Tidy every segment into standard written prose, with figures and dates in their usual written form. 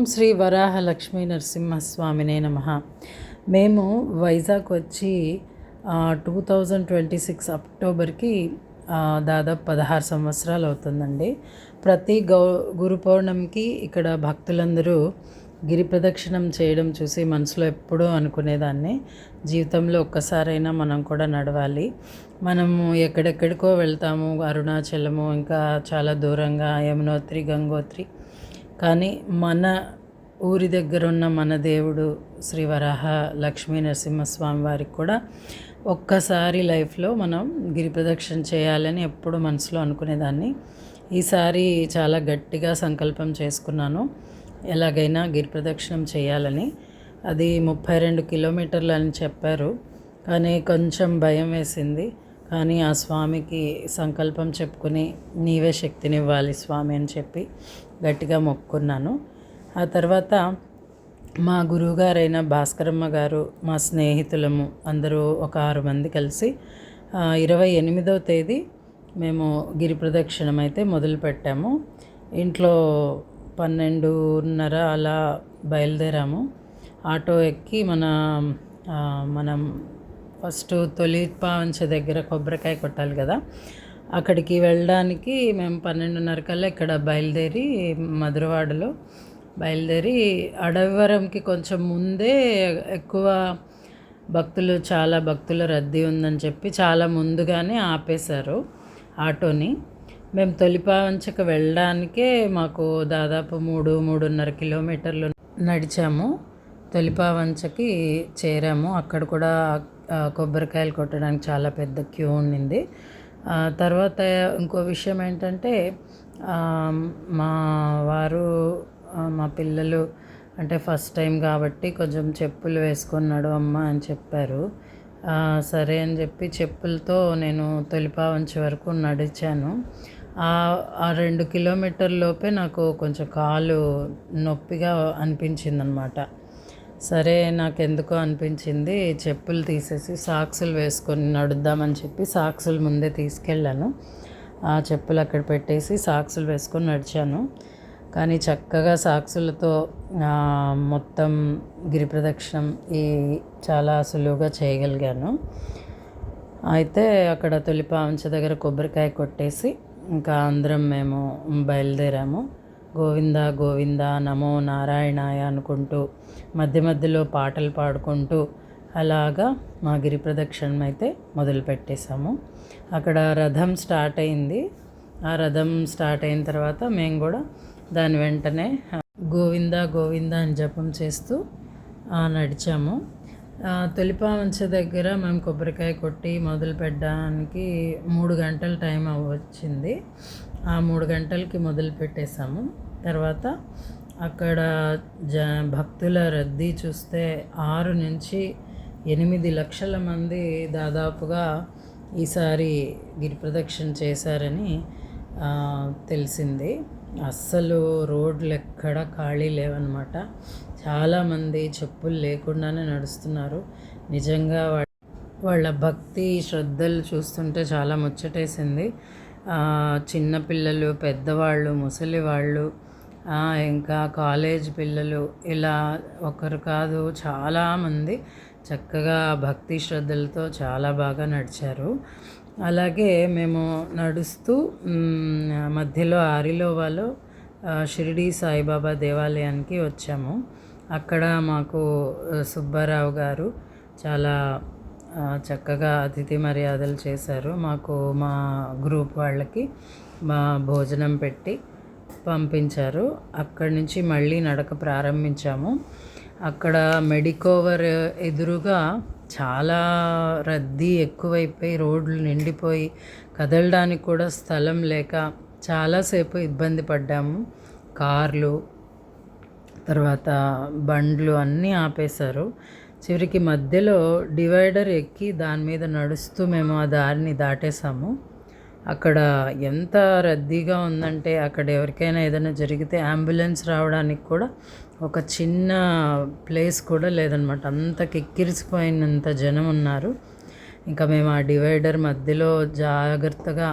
ఓం శ్రీ వరాహ లక్ష్మీ నరసింహస్వామినే నమః. మేము వైజాగ్ వచ్చి 2026 అక్టోబర్కి దాదాపు 16 సంవత్సరాలు అవుతుందండి. ప్రతి గురు పౌర్ణమికి ఇక్కడ భక్తులందరూ గిరి ప్రదక్షిణం చేయడం చూసి మనసులో ఎప్పుడూ అనుకునేదాన్ని, జీవితంలో ఒక్కసారైనా మనం కూడా నడవాలి. మనము ఎక్కడెక్కడికో వెళ్తాము, అరుణాచలము, ఇంకా చాలా దూరంగా యమునోత్రి, గంగోత్రి. కానీ మన ఊరి దగ్గర ఉన్న మన దేవుడు శ్రీ వరాహ లక్ష్మీ నరసింహస్వామి వారికి కూడా ఒక్కసారి లైఫ్లో మనం గిరి ప్రదక్షిణ చేయాలని ఎప్పుడు మనసులో అనుకునేదాన్ని. ఈసారి చాలా గట్టిగా సంకల్పం చేసుకున్నాను, ఎలాగైనా గిరి ప్రదక్షిణం చేయాలని. అది 32 కిలోమీటర్లు అని చెప్పారు, కానీ కొంచెం భయం వేసింది. కానీ ఆ స్వామికి సంకల్పం చెప్పుకుని, నీవే శక్తినివ్వాలి స్వామి అని చెప్పి గట్టిగా మొక్కుకున్నాను. ఆ తర్వాత మా గురువుగారైన భాస్కరమ్మ గారు, మా స్నేహితులము అందరూ ఒక 6 మంది కలిసి 28వ తేదీ మేము గిరి ప్రదక్షిణం అయితే మొదలుపెట్టాము. ఇంట్లో 12:30 అలా బయలుదేరాము. ఆటో ఎక్కి మనం ఫస్ట్ తొలిపావంచ దగ్గర కొబ్బరికాయ కొట్టాలి కదా, అక్కడికి వెళ్ళడానికి మేము 12:30 కల్లా ఇక్కడ బయలుదేరి మధురవాడలో బయలుదేరి అడవివరంకి కొంచెం ముందే ఎక్కువ చాలా భక్తుల రద్దీ ఉందని చెప్పి చాలా ముందుగానే ఆపేశారు ఆటోని. మేము తొలిపావంచకు వెళ్ళడానికే మాకు దాదాపు 3-3.5 కిలోమీటర్లు నడిచాము. తొలిపావంచకి చేరాము. అక్కడ కూడా కొబ్బరికాయలు కొట్టడానికి చాలా పెద్ద క్యూ ఉండింది. తర్వాత ఇంకో విషయం ఏంటంటే, మా వారు మా పిల్లలు అంటే ఫస్ట్ టైం కాబట్టి కొంచెం చెప్పులు వేసుకున్నాడు అమ్మ అని చెప్పారు. సరే అని చెప్పి చెప్పులతో నేను తొలిపావంచ వరకు నడిచాను. ఆ 2 కిలోమీటర్లలోపే నాకు కొంచెం కాలు నొప్పిగా అనిపించింది అనమాట. సరే, నాకెందుకో అనిపించింది, చెప్పులు తీసేసి సాక్సులు వేసుకొని నడుద్దామని చెప్పి సాక్సులు ముందే తీసుకెళ్ళాను. ఆ చెప్పులు అక్కడ పెట్టేసి సాక్సులు వేసుకొని నడిచాను. కానీ చక్కగా సాక్సులతో మొత్తం గిరి ప్రదక్షిణం చాలా సులువుగా చేయగలిగాను. అయితే అక్కడ తొలిపావంచ దగ్గర కొబ్బరికాయ కొట్టేసి ఇంకా అందరం మేము బయలుదేరాము. గోవింద గోవింద నమో నారాయణాయ అనుకుంటూ మధ్య మధ్యలో పాటలు పాడుకుంటూ అలాగా మా గిరి ప్రదక్షిణం అయితే మొదలుపెట్టేశాము. అక్కడ రథం స్టార్ట్ అయింది. ఆ రథం స్టార్ట్ అయిన తర్వాత మేము కూడా దాని వెంటనే గోవింద గోవింద అని జపం చేస్తూ నడిచాము. తొలిపావంచ దగ్గర మేము కొబ్బరికాయ కొట్టి మొదలు పెట్టడానికి 3 గంటల టైం వచ్చింది. ఆ 3 గంటలకి మొదలు పెట్టేశాము. తర్వాత అక్కడ భక్తుల రద్దీ చూస్తే 6-8 లక్షల మంది దాదాపుగా ఈసారి గిరి ప్రదక్షిణ చేశారని తెలిసింది. అస్సలు రోడ్లు ఎక్కడ ఖాళీ లేవన్నమాట. చాలామంది చెప్పులు లేకుండానే నడుస్తున్నారు. నిజంగా వాళ్ళ భక్తి శ్రద్ధలు చూస్తుంటే చాలా ముచ్చటేసింది. చిన్నపిల్లలు, పెద్దవాళ్ళు, ముసలి వాళ్ళు, ఇంకా కాలేజ్ పిల్లలు, ఇలా ఒకరు కాదు చాలామంది చక్కగా భక్తి శ్రద్ధలతో చాలా బాగా నడిచారు. అలాగే మేము నడుస్తూ మధ్యలో ఆరిలోవాలో షిరిడి సాయిబాబా దేవాలయానికి వచ్చాము. అక్కడ మాకు సుబ్బారావు గారు చాలా చక్కగా అతిథి మర్యాదలు చేశారు. మా గ్రూప్ వాళ్ళకి భోజనం పెట్టి పంపించారు. అక్కడి నుంచి మళ్ళీ నడక ప్రారంభించాము. అక్కడ మెడికోవర్ ఎదురుగా చాలా రద్దీ ఎక్కువైపోయి రోడ్లు నిండిపోయి కదలడానికి కూడా స్థలం లేక చాలాసేపు ఇబ్బంది పడ్డాము. కార్లు, తర్వాత బండ్లు అన్నీ ఆపేశారు. చివరికి మధ్యలో డివైడర్ ఎక్కి దాని మీద నడుస్తూ మేము ఆ దారిని దాటేసాము. అక్కడ ఎంత రద్దీగా ఉందంటే, అక్కడ ఎవరికైనా ఏదైనా జరిగితే అంబులెన్స్ రావడానికి కూడా ఒక చిన్న ప్లేస్ కూడా లేదనమాట. అంత కిక్కిరిసిపోయినంత జనం ఉన్నారు. ఇంకా మేము ఆ డివైడర్ మధ్యలో జాగ్రత్తగా,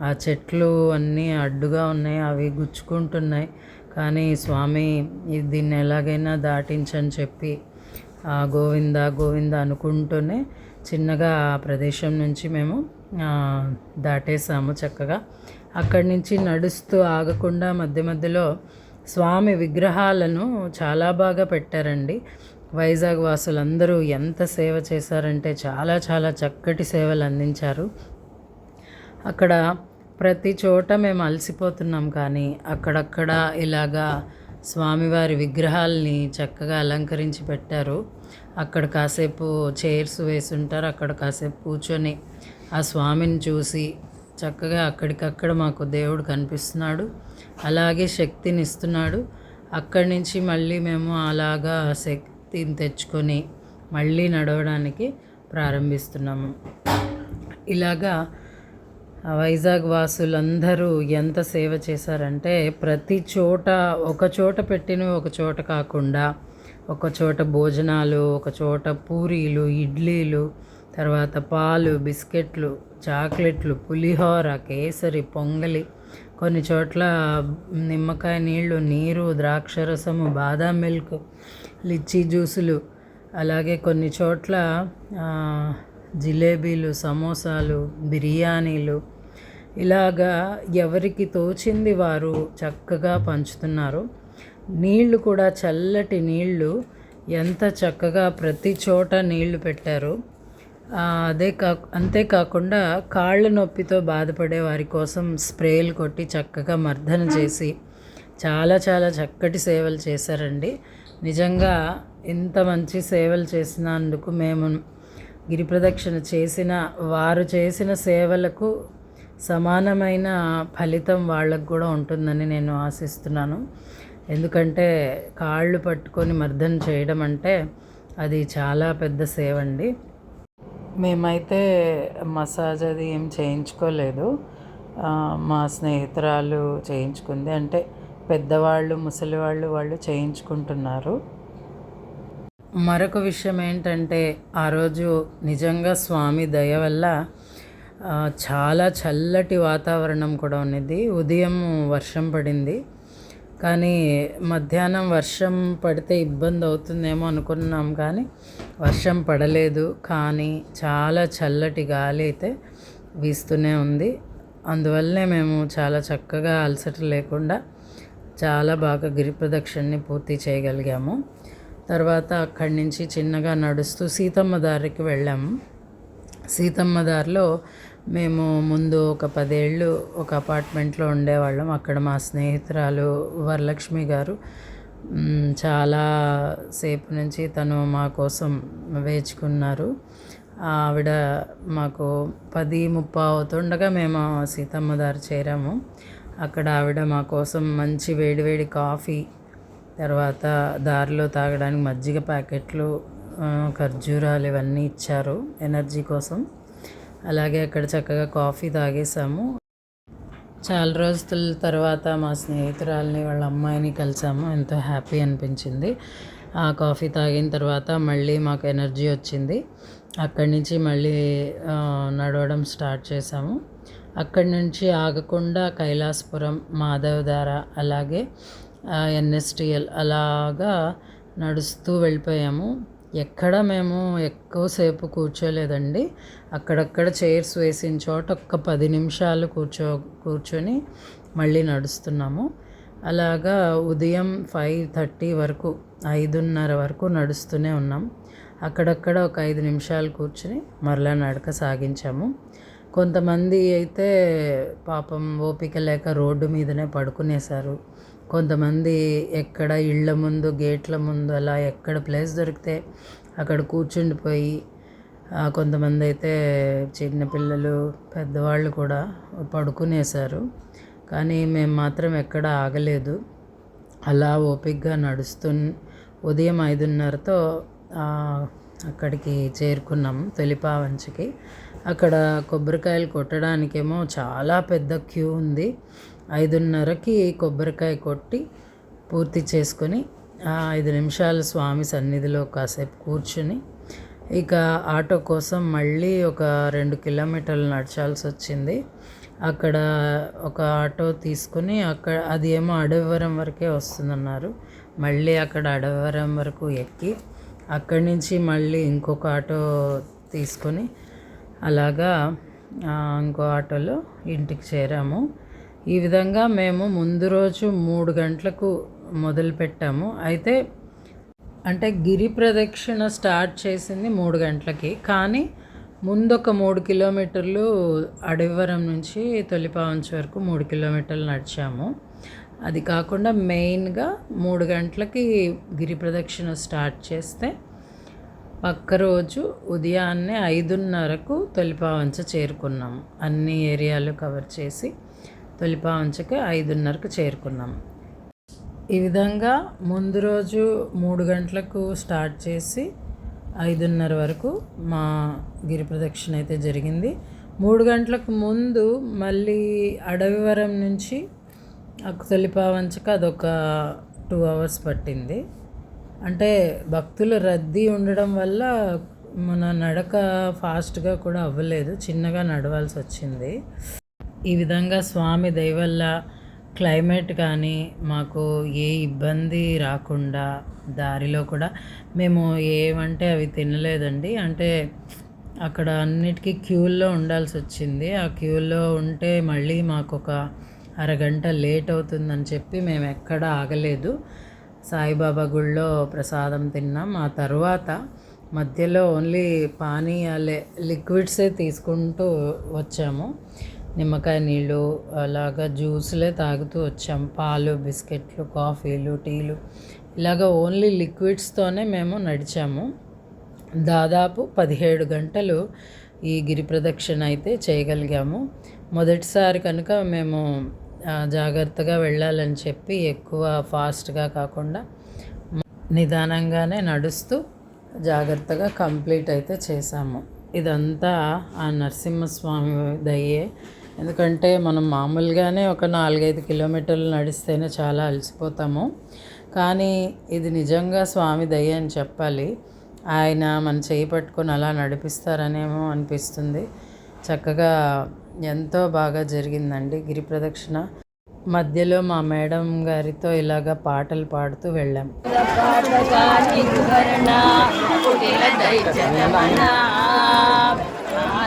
ఆ చెట్లు అన్నీ అడ్డుగా ఉన్నాయి, అవి గుచ్చుకుంటున్నాయి. కానీ స్వామి దీన్ని ఎలాగైనా దాటించని చెప్పి గోవింద గోవింద అనుకుంటూనే చిన్నగా ఆ ప్రదేశం నుంచి మేము దాటేసాము చక్కగా. అక్కడి నుంచి నడుస్తూ ఆగకుండా మధ్య మధ్యలో స్వామి విగ్రహాలను చాలా బాగా పెట్టారండి. వైజాగ్ వాసులందరూ ఎంత సేవ చేశారంటే చాలా చాలా చక్కటి సేవలు అందించారు. అక్కడ ప్రతి చోట మేము అలసిపోతున్నాం, కానీ అక్కడక్కడ ఇలాగా స్వామివారి విగ్రహాలని చక్కగా అలంకరించి పెట్టారు. అక్కడ కాసేపు చైర్స్ వేసి ఉంటారు, అక్కడ కాసేపు కూర్చొని ఆ స్వామిని చూసి చక్కగా అక్కడికక్కడ మాకు దేవుడు కనిపిస్తున్నాడు, అలాగే శక్తిని ఇస్తున్నాడు. అక్కడి నుంచి మళ్ళీ మేము అలాగా శక్తిని తెచ్చుకొని మళ్ళీ నడవడానికి ప్రారంభిస్తున్నాము. ఇలాగా వైజాగ్ వాసులందరూ ఎంత సేవ చేశారంటే ప్రతి చోట ఒక చోట పెట్టినవి ఒక చోట కాకుండా ఒక చోట భోజనాలు, ఒక చోట పూరీలు, ఇడ్లీలు, తర్వాత పాలు, బిస్కెట్లు, చాక్లెట్లు, పులిహోర, కేసరి, పొంగలి, కొన్ని చోట్ల నిమ్మకాయ నీళ్ళు, నీరు, ద్రాక్షరసము, బాదాం మిల్క్, లిచ్చీ జ్యూసులు, అలాగే కొన్ని చోట్ల జిలేబీలు, సమోసాలు, బిర్యానీలు, ఇలాగా ఎవరికి తోచింది వారు చక్కగా పంచుతున్నారు. నీళ్లు కూడా చల్లటి నీళ్లు ఎంత చక్కగా ప్రతి చోట నీళ్లు పెట్టారు. అంతేకాకుండా కాళ్ళ నొప్పితో బాధపడే వారి కోసం స్ప్రేలు కొట్టి చక్కగా మర్దన చేసి చాలా చాలా చక్కటి సేవలు చేశారండి. నిజంగా ఇంత మంచి సేవలు చేసినందుకు మేము గిరి ప్రదక్షిణ చేసిన వారు చేసిన సేవలకు సమానమైన ఫలితం వాళ్ళకు కూడా ఉంటుందని నేను ఆశిస్తున్నాను. ఎందుకంటే కాళ్ళు పట్టుకొని మర్దన చేయడం అంటే అది చాలా పెద్ద సేవ అండి. మేమైతే మసాజ్ అది ఏం చేయించుకోలేదు, మా స్నేహితురాలు చేయించుకుంది. అంటే పెద్దవాళ్ళు, ముసలివాళ్ళు వాళ్ళు చేయించుకుంటున్నారు. మరొక విషయం ఏంటంటే ఆ రోజు నిజంగా స్వామి దయ వల్ల చాలా చల్లటి వాతావరణం కూడా ఉన్నది. ఉదయం వర్షం పడింది, కానీ మధ్యాహ్నం వర్షం పడితే ఇబ్బంది అవుతుందేమో అనుకున్నాం, కానీ వర్షం పడలేదు. కానీ చాలా చల్లటి గాలి అయితే వీస్తూనే ఉంది. అందువల్లనే మేము చాలా చక్కగా అలసట లేకుండా చాలా బాగా గిరి ప్రదక్షిణని పూర్తి చేయగలిగాము. తర్వాత అక్కడి నుంచి చిన్నగా నడుస్తూ సీతమ్మ దారికి వెళ్ళాము. సీతమ్మ దారిలో మేము ముందు ఒక 10 ఏళ్ళు ఒక అపార్ట్మెంట్లో ఉండేవాళ్ళం. అక్కడ మా స్నేహితురాలు వరలక్ష్మి గారు చాలా సేపు నుంచి తను మా కోసం వేచుకున్నారు. ఆవిడ మాకు 10:30 అవుతుండగా మేము సీతమ్మ దారి చేరాము. అక్కడ ఆవిడ మా కోసం మంచి వేడివేడి కాఫీ, తర్వాత దారిలో తాగడానికి మజ్జిగ ప్యాకెట్లు, ఖర్జూరాలు ఇవన్నీ ఇచ్చారు ఎనర్జీ కోసం. అలాగే అక్కడ చక్కగా కాఫీ తాగేసాము. చాలా రోజుల తర్వాత మా స్నేహితురాలని వాళ్ళ అమ్మాయిని కలిసాము. ఎంతో హ్యాపీ అనిపించింది. ఆ కాఫీ తాగిన తర్వాత మళ్ళీ మాకు ఎనర్జీ వచ్చింది. అక్కడి నుంచి మళ్ళీ నడవడం స్టార్ట్ చేసాము. అక్కడి నుంచి ఆగకుండా కైలాసపురం, మాధవధార, అలాగే NSTL అలాగా నడుస్తూ వెళ్ళిపోయాము. ఎక్కడ మేము ఎక్కువసేపు కూర్చోలేదండి. అక్కడక్కడ చైర్స్ వేసిన చోట ఒక్క 10 నిమిషాలు కూర్చొని మళ్ళీ నడుస్తున్నాము. అలాగా ఉదయం 5:30 వరకు, 5:30 వరకు నడుస్తూనే ఉన్నాం. అక్కడక్కడ ఒక 5 నిమిషాలు కూర్చొని మరలా నడక సాగించాము. కొంతమంది అయితే పాపం ఓపిక లేక రోడ్డు మీదనే పడుకునేశారు. కొంతమంది ఎక్కడ ఇళ్ళ ముందు, గేట్ల ముందు అలా ఎక్కడ ప్లేస్ దొరికితే అక్కడ కూర్చుండిపోయి, కొంతమంది అయితే చిన్నపిల్లలు, పెద్దవాళ్ళు కూడా పడుకునేశారు. కానీ మేము మాత్రం ఎక్కడ ఆగలేదు. అలా ఓపికగా నడుస్తూ ఉదయం 5:30తో అక్కడికి చేరుకున్నాము, తొలిపావంచికి. అక్కడ కొబ్బరికాయలు కొట్టడానికేమో చాలా పెద్ద క్యూ ఉంది. 5:30కి కొబ్బరికాయ కొట్టి పూర్తి చేసుకొని 5 నిమిషాలు స్వామి సన్నిధిలో కాసేపు కూర్చుని ఇక ఆటో కోసం మళ్ళీ ఒక 2 కిలోమీటర్లు నడచాల్సి వచ్చింది. అక్కడ ఒక ఆటో తీసుకుని అక్కడ అది ఏమో అడవివరం వరకే వస్తుందన్నారు. మళ్ళీ అక్కడ అడవివరం వరకు ఎక్కి అక్కడి నుంచి మళ్ళీ ఇంకొక ఆటో తీసుకొని అలాగా ఇంకో ఆటోలో ఇంటికి చేరాము. ఈ విధంగా మేము ముందు రోజు 3 గంటలకు మొదలుపెట్టాము. అయితే అంటే గిరి ప్రదక్షిణ స్టార్ట్ చేసింది 3 గంటలకి. కానీ ముందొక 3 కిలోమీటర్లు అడవివరం నుంచి తొలిపావంచి వరకు 3 కిలోమీటర్లు నడిచాము. అది కాకుండా మెయిన్గా 3 గంటలకి గిరి ప్రదక్షిణ స్టార్ట్ చేస్తే పక్క రోజు ఉదయాన్నే 5:30కు తొలిపావంచ చేరుకున్నాము. అన్ని ఏరియాలు కవర్ చేసి తొలిపావంచకి 5:30కు చేరుకున్నాము. ఈ విధంగా ముందు రోజు 3 గంటలకు స్టార్ట్ చేసి 5:30 వరకు మా గిరి ప్రదక్షిణ అయితే జరిగింది. 3 గంటలకు ముందు మళ్ళీ అడవివరం నుంచి తొలిపావంచకు అదొక 2 అవర్స్ పట్టింది. అంటే భక్తుల రద్దీ ఉండడం వల్ల మన నడక ఫాస్ట్గా కూడా అవ్వలేదు, చిన్నగా నడవాల్సి వచ్చింది. ఈ విధంగా స్వామి దయ వల్ల క్లైమేట్ కానీ మాకు ఏ ఇబ్బంది రాకుండా దారిలో కూడా మేము ఏమంటే అవి తినలేదండి. అంటే అక్కడ అన్నిటికీ క్యూల్లో ఉండాల్సి వచ్చింది. ఆ క్యూల్లో ఉంటే మళ్ళీ మాకు ఒక అరగంట లేట్ అవుతుందని చెప్పి మేము ఎక్కడ ఆగలేదు. సాయిబాబా గుళ్ళో ప్రసాదం తిన్నాం. ఆ తర్వాత మధ్యలో ఓన్లీ పానీయాలే లిక్విడ్సే తీసుకుంటూ వచ్చాము. నిమ్మకాయ నీళ్ళు అలాగా జ్యూస్లే తాగుతూ వచ్చాం. పాలు, బిస్కెట్లు, కాఫీలు, టీలు ఇలాగ ఓన్లీ లిక్విడ్స్తోనే మేము నడిచాము. దాదాపు 17 గంటలు ఈ గిరి ప్రదక్షిణ అయితే చేయగలిగాము. మొదటిసారి కనుక మేము జాగ్రత్తగా వెళ్ళాలని చెప్పి ఎక్కువ ఫాస్ట్గా కాకుండా నిదానంగానే నడుస్తూ జాగ్రత్తగా కంప్లీట్ అయితే చేశాము. ఇదంతా ఆ నరసింహస్వామి దయే. ఎందుకంటే మనం మామూలుగానే ఒక 4-5 కిలోమీటర్లు నడిస్తేనే చాలా అలసిపోతాము. కానీ ఇది నిజంగా స్వామి దయ అని చెప్పాలి. ఆయన మన చేయి పట్టుకొని అలా నడిపిస్తారనేమో అనిపిస్తుంది. చక్కగా ఎంతో బాగా జరిగిందండి గిరి ప్రదక్షిణ. మధ్యలో మా మేడం గారితో ఇలాగ పాటలు పాడుతూ వెళ్ళాం.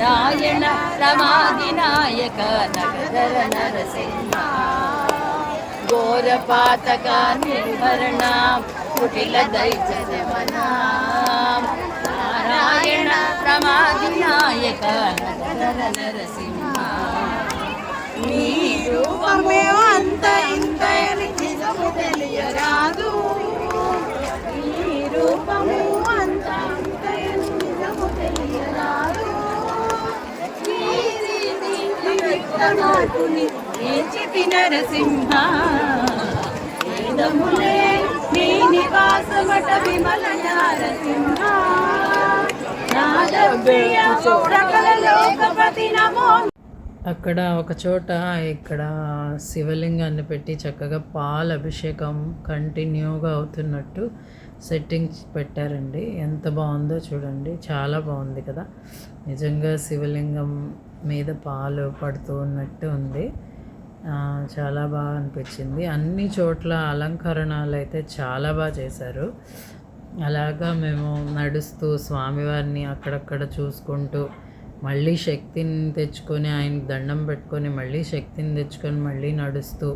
నారాయణ రమాదినాయక నగర నరసింహ ఘోరపాతక నిర్భరణ కుటిల దైత్యమన నారాయణ రమాదినాయక నగర నరసింహ నీ రూపమే అంత ఇంత నిజము తెలియరాదు. నీ రూపము అంత ఇంత నిజము తెలియరాదు. నరసింహ వేదములే నీ నివాసమట విమల నరసింహ అక్కడ ఒక చోట ఇక్కడ శివలింగాన్ని పెట్టి చక్కగా పాల అభిషేకం కంటిన్యూగా అవుతున్నట్టు సెట్టింగ్స్ పెట్టారండి. ఎంత బాగుందో చూడండి, చాలా బాగుంది కదా. నిజంగా శివలింగం మీద పాలు పడుతూ ఉన్నట్టు ఉంది. చాలా బాగా అనిపించింది. అన్ని చోట్ల అలంకరణలు అయితే చాలా బాగా చేశారు. అలాగా మేము నడుస్తూ స్వామివారిని అక్కడక్కడ చూసుకుంటూ మళ్ళీ శక్తిని తెచ్చుకొని ఆయనకి దండం పెట్టుకొని మళ్ళీ శక్తిని తెచ్చుకొని మళ్ళీ నడుస్తూ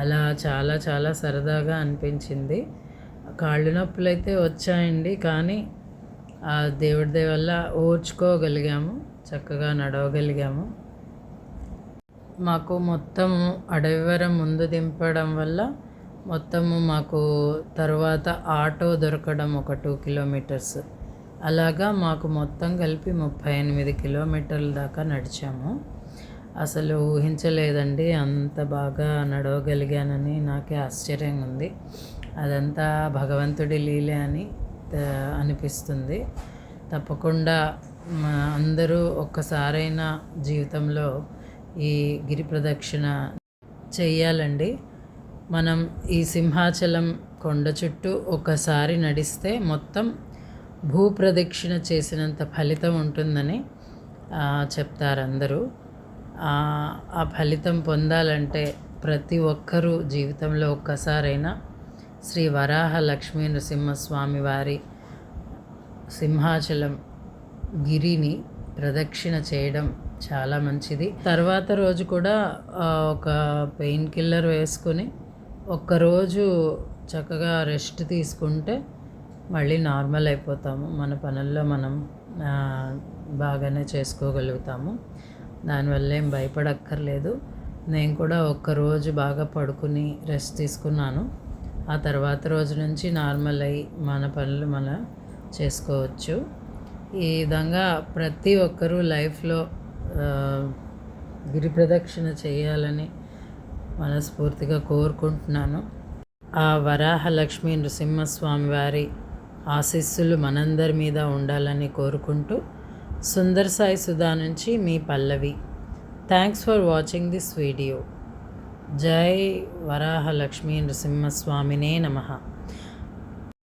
అలా చాలా చాలా సరదాగా అనిపించింది. కాళ్ళు నొప్పులు అయితే వచ్చాయండి, కానీ ఆ దేవుడి దయ వల్ల ఓర్చుకోగలిగాము, చక్కగా నడవగలిగాము. మాకు మొత్తం అడవివరం ముందు దింపడం వల్ల మొత్తము మాకు తర్వాత ఆటో దొరకడం ఒక 2 కిలోమీటర్స్, అలాగా మాకు మొత్తం కలిపి 38 కిలోమీటర్ల దాకా నడిచాము. అసలు ఊహించలేదండి అంత బాగా నడవగలిగానని. నాకే ఆశ్చర్యంగా ఉంది. అదంతా భగవంతుడి లీలే అని అనిపిస్తుంది. తప్పకుండా అందరూ ఒక్కసారైనా జీవితంలో ఈ గిరి ప్రదక్షిణ చెయ్యాలండి. మనం ఈ సింహాచలం కొండ చుట్టూ ఒకసారి నడిస్తే మొత్తం భూప్రదక్షిణ చేసినంత ఫలితం ఉంటుందని చెప్తారు అందరూ. ఆ ఫలితం పొందాలంటే ప్రతి ఒక్కరూ జీవితంలో ఒక్కసారైనా శ్రీ వరాహ లక్ష్మీ నృసింహస్వామి వారి సింహాచలం గిరిని ప్రదక్షిణ చేయడం చాలా మంచిది. తర్వాత రోజు కూడా ఒక పెయిన్ కిల్లర్ వేసుకొని ఒక్కరోజు చక్కగా రెస్ట్ తీసుకుంటే మళ్ళీ నార్మల్ అయిపోతాము. మన పనుల్లో మనం బాగానే చేసుకోగలుగుతాము. దానివల్ల ఏం భయపడక్కర్లేదు. నేను కూడా ఒక్కరోజు బాగా పడుకుని రెస్ట్ తీసుకున్నాను. ఆ తర్వాత రోజు నుంచి నార్మల్ అయ్యి మన పనులు మనం చేసుకోవచ్చు. ఈ విధంగా ప్రతి ఒక్కరూ లైఫ్లో గిరి ప్రదక్షిణ చేయాలని మనస్ఫూర్తిగా కోరుకుంటున్నాను. ఆ వరాహలక్ష్మీ నృసింహస్వామి వారి ఆశీస్సులు మనందరి మీద ఉండాలని కోరుకుంటూ సుందర్ సాయి సుధా నుంచి మీ Pallavi. Thanks for watching this video. జై వరాహలక్ష్మీ నృసింహస్వామినే నమః.